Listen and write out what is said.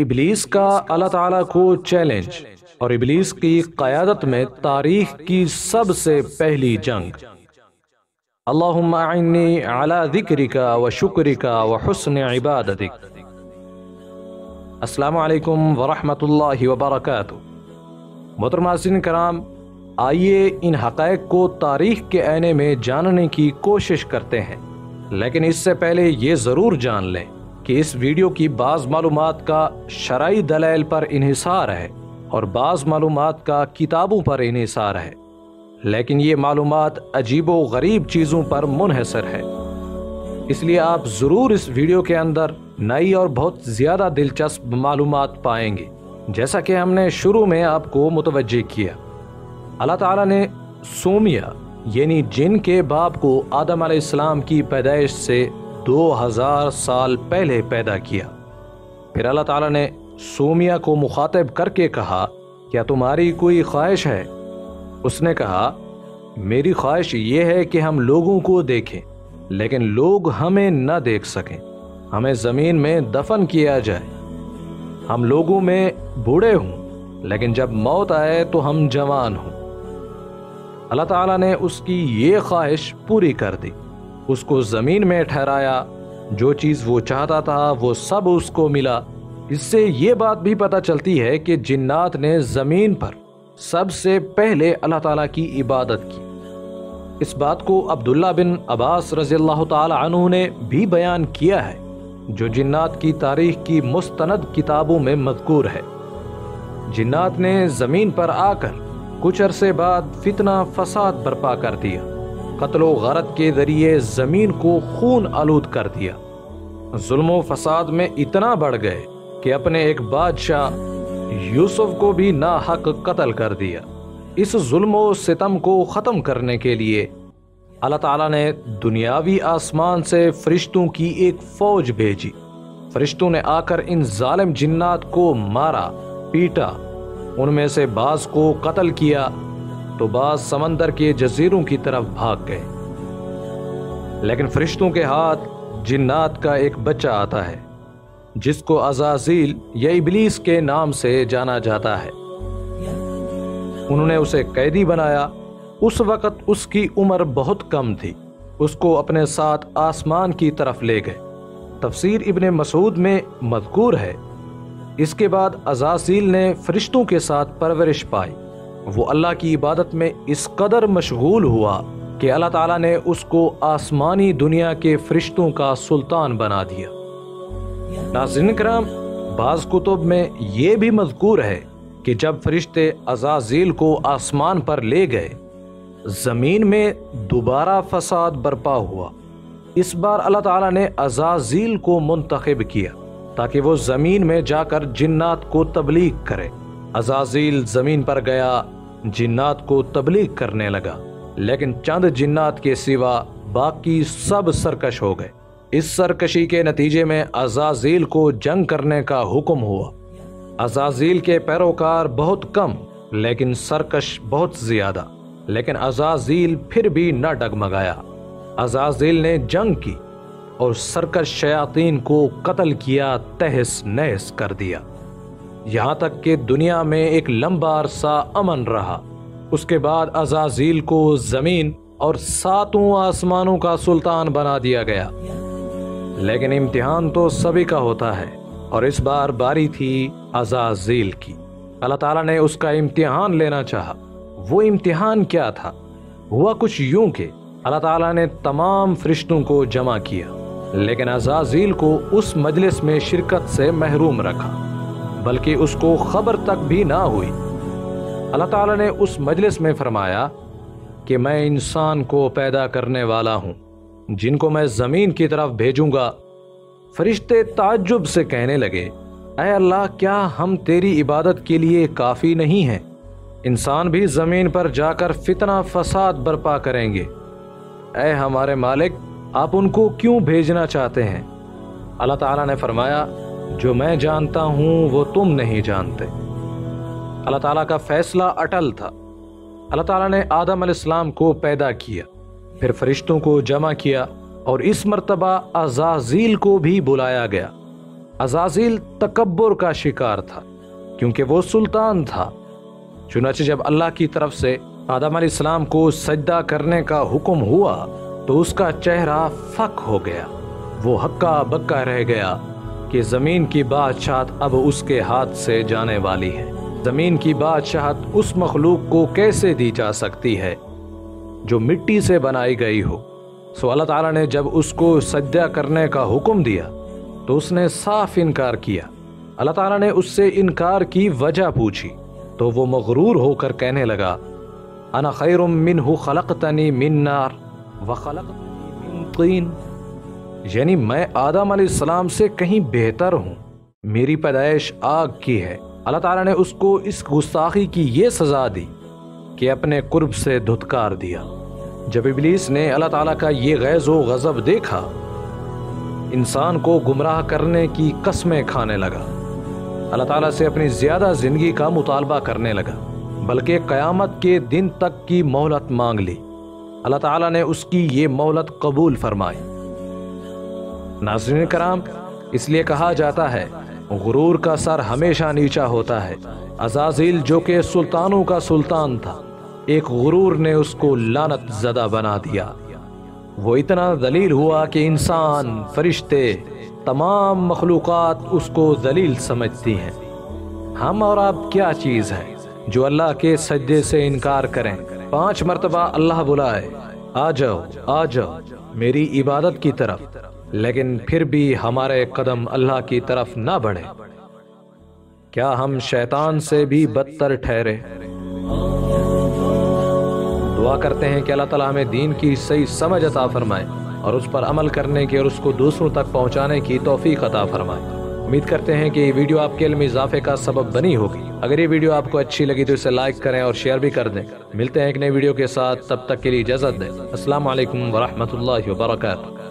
ابلیس کا اللہ تعالیٰ کو چیلنج اور ابلیس کی قیادت میں تاریخ کی سب سے پہلی جنگ۔ اللہم اعنی علی ذکرک و شکرک و حسن عبادتک۔ السلام علیکم ورحمۃ اللہ وبرکاتہ۔ محترم ناظرین کرام، آئیے ان حقائق کو تاریخ کے آئینے میں جاننے کی کوشش کرتے ہیں، لیکن اس سے پہلے یہ ضرور جان لیں کہ اس ویڈیو کی بعض معلومات کا شرعی دلائل پر انحصار ہے اور بعض معلومات کا کتابوں پر انحصار ہے، لیکن یہ معلومات عجیب و غریب چیزوں پر منحصر ہے۔ اس لیے آپ ضرور اس ویڈیو کے اندر نئی اور بہت زیادہ دلچسپ معلومات پائیں گے۔ جیسا کہ ہم نے شروع میں آپ کو متوجہ کیا، اللہ تعالیٰ نے سومیہ یعنی جن کے باپ کو آدم علیہ السلام کی پیدائش سے 2000 سال پہلے پیدا کیا۔ پھر اللہ تعالیٰ نے سومیہ کو مخاطب کر کے کہا، کیا تمہاری کوئی خواہش ہے؟ اس نے کہا، میری خواہش یہ ہے کہ ہم لوگوں کو دیکھیں لیکن لوگ ہمیں نہ دیکھ سکیں، ہمیں زمین میں دفن کیا جائے، ہم لوگوں میں بوڑھے ہوں لیکن جب موت آئے تو ہم جوان ہوں۔ اللہ تعالیٰ نے اس کی یہ خواہش پوری کر دی، اس کو زمین میں ٹھہرایا، جو چیز وہ چاہتا تھا وہ سب اس کو ملا۔ اس سے یہ بات بھی پتہ چلتی ہے کہ جنات نے زمین پر سب سے پہلے اللہ تعالیٰ کی عبادت کی۔ اس بات کو عبداللہ بن عباس رضی اللہ تعالی عنہ نے بھی بیان کیا ہے، جو جنات کی تاریخ کی مستند کتابوں میں مذکور ہے۔ جنات نے زمین پر آ کر کچھ عرصے بعد فتنہ فساد برپا کر دیا، قتل و غارت کے ذریعے زمین کو خون آلود کر دیا، ظلم و فساد میں اتنا بڑھ گئے کہ اپنے ایک بادشاہ یوسف کو بھی ناحق قتل کر دیا۔ اس ظلم و ستم کو ختم کرنے کے لیے اللہ تعالیٰ نے دنیاوی آسمان سے فرشتوں کی ایک فوج بھیجی۔ فرشتوں نے آ کر ان ظالم جنات کو مارا، پیٹا، ان میں سے بعض کو قتل کیا تو بعض سمندر کے جزیروں کی طرف بھاگ گئے۔ لیکن فرشتوں کے ہاتھ جنات کا ایک بچہ آتا ہے جس کو عزازیل یا ابلیس کے نام سے جانا جاتا ہے۔ انہوں نے اسے قیدی بنایا۔ اس وقت اس کی عمر بہت کم تھی، اس کو اپنے ساتھ آسمان کی طرف لے گئے۔ تفسیر ابن مسعود میں مذکور ہے، اس کے بعد عزازیل نے فرشتوں کے ساتھ پرورش پائی۔ وہ اللہ کی عبادت میں اس قدر مشغول ہوا کہ اللہ تعالیٰ نے اس کو آسمانی دنیا کے فرشتوں کا سلطان بنا دیا۔ ناظرین کرام، بعض کتب میں یہ بھی مذکور ہے کہ جب فرشتے عزازیل کو آسمان پر لے گئے، زمین میں دوبارہ فساد برپا ہوا۔ اس بار اللہ تعالیٰ نے عزازیل کو منتخب کیا تاکہ وہ زمین میں جا کر جنات کو تبلیغ کرے۔ عزازیل زمین پر گیا، جنات کو تبلیغ کرنے لگا، لیکن چند جنات کے سوا باقی سب سرکش ہو گئے۔ اس سرکشی کے نتیجے میں عزازیل کو جنگ کرنے کا حکم ہوا۔ عزازیل کے پیروکار بہت کم لیکن سرکش بہت زیادہ، لیکن عزازیل پھر بھی نہ ڈگمگایا۔ عزازیل نے جنگ کی اور سرکش شیاطین کو قتل کیا، تہس نہس کر دیا، یہاں تک کہ دنیا میں ایک لمبا عرصہ امن رہا۔ اس کے بعد عزازیل کو زمین اور 7 آسمانوں کا سلطان بنا دیا گیا۔ لیکن امتحان تو سبھی کا ہوتا ہے، اور اس بار باری تھی عزازیل کی۔ اللہ تعالیٰ نے اس کا امتحان لینا چاہا۔ وہ امتحان کیا تھا؟ ہوا کچھ یوں کہ اللہ تعالیٰ نے تمام فرشتوں کو جمع کیا، لیکن عزازیل کو اس مجلس میں شرکت سے محروم رکھا، بلکہ اس کو خبر تک بھی نہ ہوئی۔ اللہ تعالیٰ نے اس مجلس میں فرمایا کہ میں انسان کو پیدا کرنے والا ہوں جن کو میں زمین کی طرف بھیجوں گا۔ فرشتے تعجب سے کہنے لگے، اے اللہ، کیا ہم تیری عبادت کے لیے کافی نہیں ہیں؟ انسان بھی زمین پر جا کر فتنہ فساد برپا کریں گے۔ اے ہمارے مالک، آپ ان کو کیوں بھیجنا چاہتے ہیں؟ اللہ تعالیٰ نے فرمایا، جو میں جانتا ہوں وہ تم نہیں جانتے۔ اللہ تعالیٰ کا فیصلہ اٹل تھا۔ اللہ تعالیٰ نے آدم علیہ السلام کو پیدا کیا، پھر فرشتوں کو جمع کیا، اور اس مرتبہ عزازیل کو بھی بلایا گیا۔ عزازیل تکبر کا شکار تھا کیونکہ وہ سلطان تھا۔ چنانچہ جب اللہ کی طرف سے آدم علیہ السلام کو سجدہ کرنے کا حکم ہوا تو اس کا چہرہ فک ہو گیا، وہ ہکا بکا رہ گیا کہ زمین کی بادشاہت اب اس کے ہاتھ سے جانے والی ہے۔ زمین کی بادشاہت اس مخلوق کو کیسے دی جا سکتی ہے جو مٹی سے بنائی گئی ہو؟ سو اللہ تعالیٰ نے جب اس کو سجدہ کرنے کا حکم دیا تو اس نے صاف انکار کیا۔ اللہ تعالیٰ نے اس سے انکار کی وجہ پوچھی تو وہ مغرور ہو کر کہنے لگا انا خیر منہ خلقتنی من نار وخلقتنی من طین، یعنی میں آدم علیہ السلام سے کہیں بہتر ہوں، میری پیدائش آگ کی ہے۔ اللہ تعالیٰ نے اس کو اس گستاخی کی یہ سزا دی کہ اپنے قرب سے دھتکار دیا۔ جب ابلیس نے اللہ تعالیٰ کا یہ غیظ و غضب دیکھا، انسان کو گمراہ کرنے کی قسمیں کھانے لگا، اللہ تعالیٰ سے اپنی زیادہ زندگی کا مطالبہ کرنے لگا، بلکہ قیامت کے دن تک کی مہلت مانگ لی۔ اللہ تعالیٰ نے اس کی یہ مہلت قبول فرمائی۔ ناظرین کرام، اس لیے کہا جاتا ہے غرور کا سر ہمیشہ نیچا ہوتا ہے۔ عزازیل جو کہ سلطانوں کا سلطان تھا، ایک غرور نے اس کو لعنت زدہ بنا دیا۔ وہ اتنا ذلیل ہوا کہ انسان، فرشتے، تمام مخلوقات اس کو ذلیل سمجھتی ہیں۔ ہم اور آپ کیا چیز ہے جو اللہ کے سجدے سے انکار کریں؟ 5 مرتبہ اللہ بلائے آ جاؤ آ جاؤ میری عبادت کی طرف، لیکن پھر بھی ہمارے قدم اللہ کی طرف نہ بڑھے۔ کیا ہم شیطان سے بھی بدتر ٹھہرے؟ دعا کرتے ہیں کہ اللہ تعالیٰ ہمیں دین کی صحیح سمجھ عطا فرمائے اور اس پر عمل کرنے کی اور اس کو دوسروں تک پہنچانے کی توفیق عطا فرمائے۔ امید کرتے ہیں کہ یہ ویڈیو آپ کے علم اضافے کا سبب بنی ہوگی۔ اگر یہ ویڈیو آپ کو اچھی لگی تو اسے لائک کریں اور شیئر بھی کر دیں۔ ملتے ہیں ایک نئے ویڈیو کے ساتھ، تب تک کے لیے اجازت دیں۔ السلام علیکم ورحمۃ اللہ وبرکاتہ۔